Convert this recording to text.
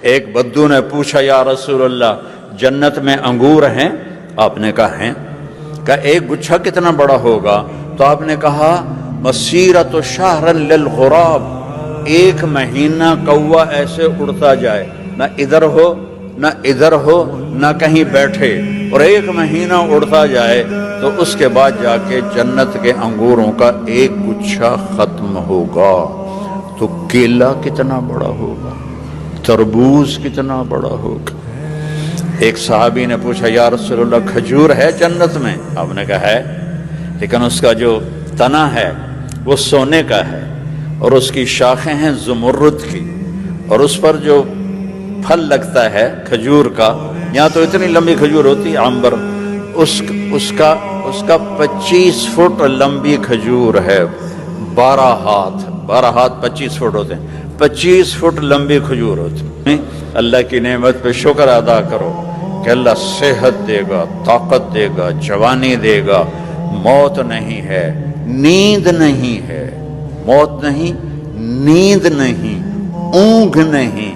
ایک بدو نے پوچھا یا رسول اللہ جنت میں انگور ہیں؟ آپ نے کہا ہیں۔ کہا ایک گچھا کتنا بڑا ہوگا؟ تو آپ نے کہا مسیرۃ شہر للغراب، ایک مہینہ کوا ایسے اڑتا جائے، نہ ادھر ہو نہ ادھر ہو نہ کہیں بیٹھے، اور ایک مہینہ اڑتا جائے تو اس کے بعد جا کے جنت کے انگوروں کا ایک گچھا ختم ہوگا۔ تو کیلا کتنا بڑا ہوگا، تربوز کتنا بڑا ہوگا۔ ایک صحابی نے پوچھا یا رسول اللہ کھجور ہے جنت میں؟ آپ نے کہا ہے، لیکن اس کا جو تنا ہے وہ سونے کا ہے، اور اس کی شاخیں ہیں زمرد کی، اور اس پر جو پھل لگتا ہے کھجور کا، یہاں تو اتنی لمبی کھجور ہوتی ہے عنبر، اس کا 25 فٹ لمبی کھجور ہے، 12 ہاتھ 25 فٹ ہوتے ہیں، 25 فٹ لمبی کھجور ہوتی ہے۔ اللہ کی نعمت پہ شکر ادا کرو کہ اللہ صحت دے گا، طاقت دے گا، جوانی دے گا، موت نہیں ہے، نیند نہیں ہے، موت نہیں، نیند نہیں، اونگ نہیں،